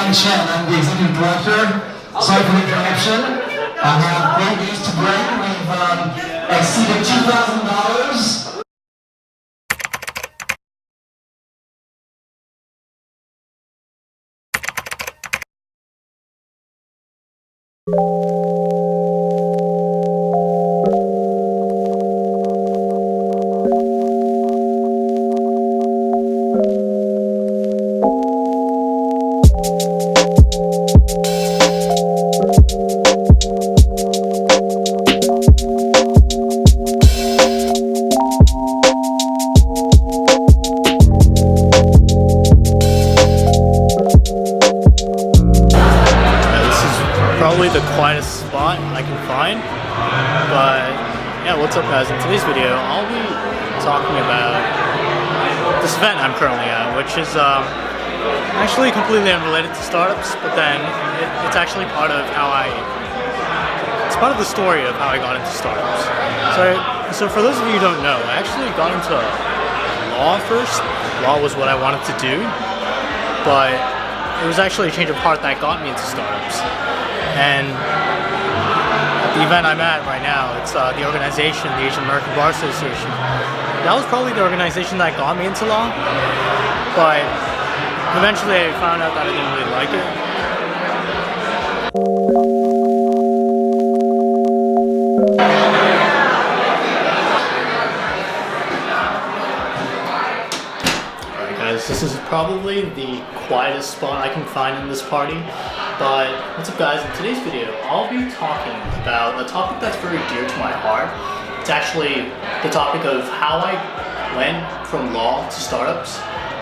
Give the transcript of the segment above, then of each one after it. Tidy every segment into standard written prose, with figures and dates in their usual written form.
ksjasoncheung. I'm the executive director. Sorry for the interruption. I have great news to bring. We've exceeded $2,000. Probably the quietest spot I can find, but yeah, what's up guys? In today's video I'll be talking about this event I'm currently at, which is actually completely unrelated to startups, but then it's actually part of it's part of the story of how I got into startups. So for those of you who don't know, I actually got into law first. Law was what I wanted to do, but it was actually a change of heart that got me into startups. And at the event I'm at right now, it's the organization, the Asian American Bar Association. That was probably the organization that got me into law, but eventually I found out that I didn't really like it. Alright guys, this is probably the quietest spot I can find in this party. But what's up guys, in today's video I'll be talking about a topic that's very dear to my heart. It's actually the topic of how I went from law to startups.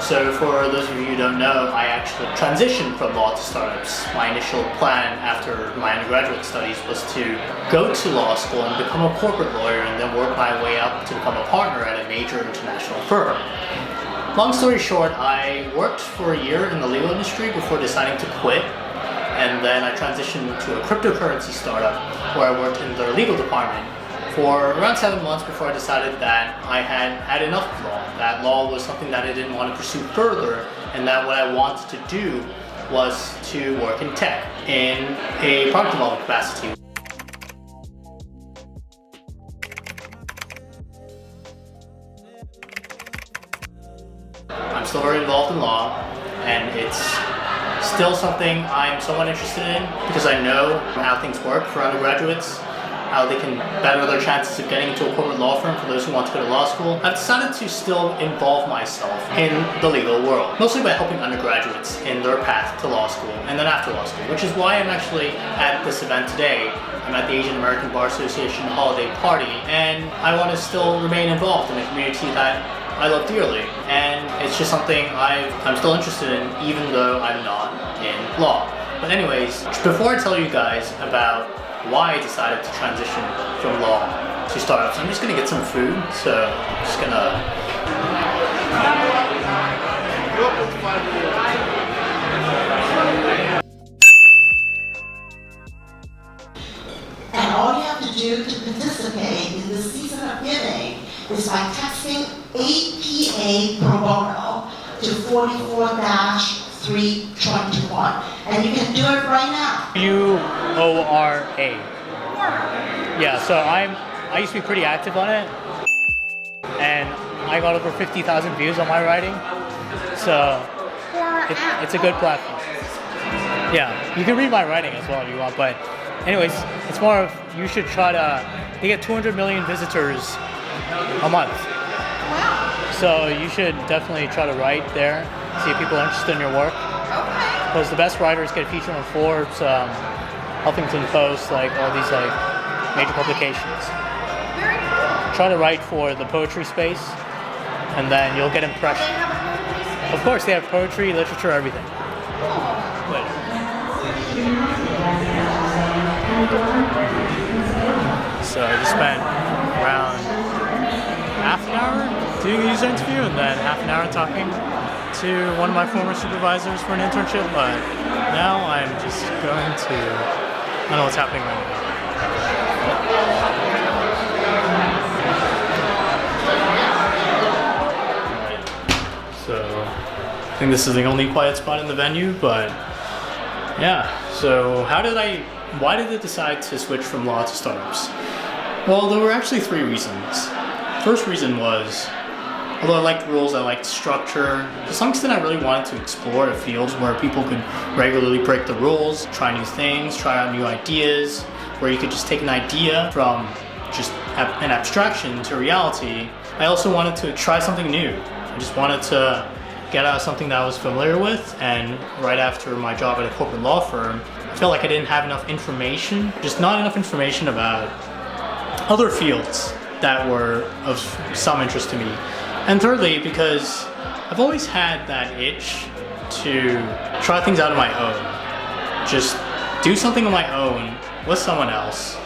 So for those of you who don't know, I actually transitioned from law to startups. My initial plan after my undergraduate studies was to go to law school and become a corporate lawyer and then work my way up to become a partner at a major international firm. Long story short, I worked for a year in the legal industry before deciding to quit. And then I transitioned to a cryptocurrency startup where I worked in their legal department for around 7 months before I decided that I had had enough of law. That law was something that I didn't want to pursue further, and that what I wanted to do was to work in tech in a product development capacity. I'm still very involved in law, and it's still something I'm somewhat interested in because I know how things work for undergraduates, how they can better their chances of getting into a corporate law firm for those who want to go to law school. I've decided to still involve myself in the legal world, mostly by helping undergraduates in their path to law school and then after law school, which is why I'm actually at this event today. I'm at the Asian American Bar Association holiday party, and I want to still remain involved in a community that I love dearly, and it's just something I'm still interested in even though I'm not in law. But anyways, before I tell you guys about why I decided to transition from law to startups, I'm just gonna get some food, so I'm just gonna... And all you have to do to participate in the season of giving is by texting APA pro bono to 44-321, and you can do it right now. UORA. Yeah, so I used to be pretty active on it, and I got over 50,000 views on my writing, so it's a good platform. Yeah, you can read my writing as well if you want, but anyways, it's more of you should try to. They get 200 million visitors a month. Wow. So you should definitely try to write there, see if people are interested in your work. Okay. Because the best writers get featured on Forbes, Huffington Post, like all these like major publications. Very cool. Try to write for the poetry space, and then you'll get They impressions. have a poetry space? Of course, they have poetry, literature, everything. But, so I just spent around half an hour doing a user interview and then half an hour talking to one of my former supervisors for an internship, but now I'm just going to, I don't know what's happening right now. So I think this is the only quiet spot in the venue, but Yeah, so why did I decide to switch from law to startups? Well, there were actually 3 reasons. First reason was, although I liked rules, I liked structure, to some extent I really wanted to explore a field where people could regularly break the rules, try new things, try out new ideas, where you could just take an idea from just an abstraction to reality. I also wanted to try something new. I just wanted to get out of something that I was familiar with, and right after my job at a corporate law firm, I felt like I didn't have enough information, just not enough information about other fields that were of some interest to me. And thirdly, because I've always had that itch to try things out on my own. Just do something on my own with someone else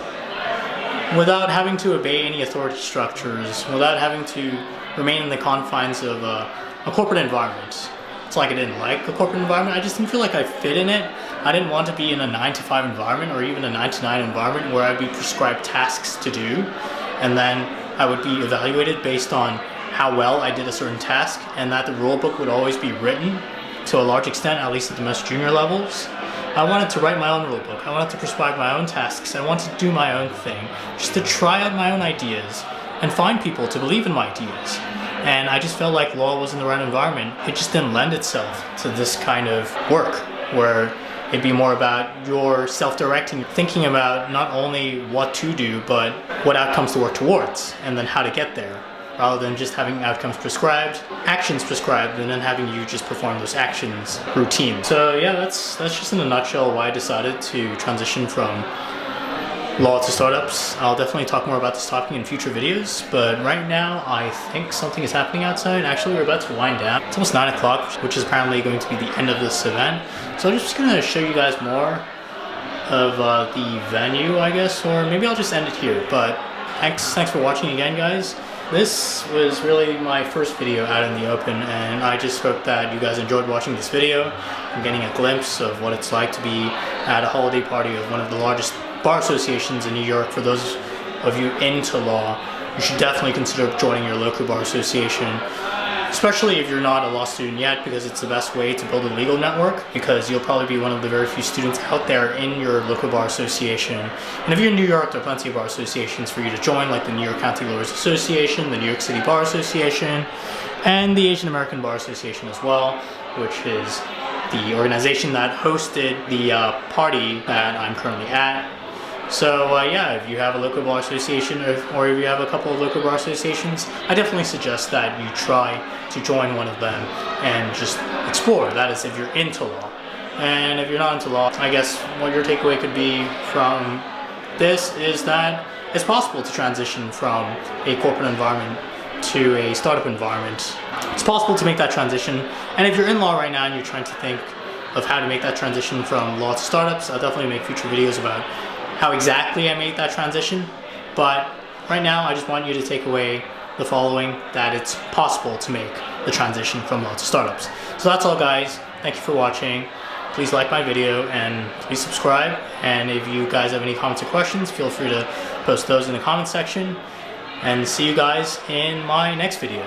without having to obey any authority structures, without having to remain in the confines of a corporate environment. It's like I didn't like the corporate environment, I just didn't feel like I fit in it. I didn't want to be in a 9-to-5 environment or even a 9-to-9 environment where I'd be prescribed tasks to do, and then I would be evaluated based on how well I did a certain task, and that the rule book would always be written to a large extent, at least at the most junior levels. I wanted to write my own rule book. I wanted to prescribe my own tasks. I wanted to do my own thing, just to try out my own ideas and find people to believe in my ideas. And I just felt like law wasn't the right environment. It just didn't lend itself to this kind of work, where it'd be more about your self-directing, thinking about not only what to do, but what outcomes to work towards, and then how to get there, rather than just having outcomes prescribed, actions prescribed, and then having you just perform those actions routine. So yeah, that's just in a nutshell why I decided to transition from law to startups. I'll definitely talk more about this topic in future videos, but right now I think something is happening outside. Actually, we're about to wind down. It's almost 9 o'clock, which is apparently going to be the end of this event. So I'm just gonna show you guys more of the venue, I guess, or maybe I'll just end it here. But thanks for watching again, guys. This was really my first video out in the open, and I just hope that you guys enjoyed watching this video and getting a glimpse of what it's like to be at a holiday party of one of the largest bar associations in New York. For those of you into law, you should definitely consider joining your local bar association, especially if you're not a law student yet, because it's the best way to build a legal network, because you'll probably be one of the very few students out there in your local bar association. And if you're in New York, there are plenty of bar associations for you to join, like the New York County Lawyers Association, the New York City Bar Association, and the Asian American Bar Association as well, which is the organization that hosted the party that I'm currently at. So yeah, if you have a local bar association, or if you have a couple of local bar associations, I definitely suggest that you try to join one of them and just explore. That is, if you're into law. And if you're not into law, I guess what your takeaway could be from this is that it's possible to transition from a corporate environment to a startup environment. It's possible to make that transition. And if you're in law right now and you're trying to think of how to make that transition from law to startups, I'll definitely make future videos about how exactly I made that transition. But right now, I just want you to take away the following, that it's possible to make the transition from law to startups. So that's all, guys. Thank you for watching. Please like my video and please subscribe. And if you guys have any comments or questions, feel free to post those in the comment section. And see you guys in my next video.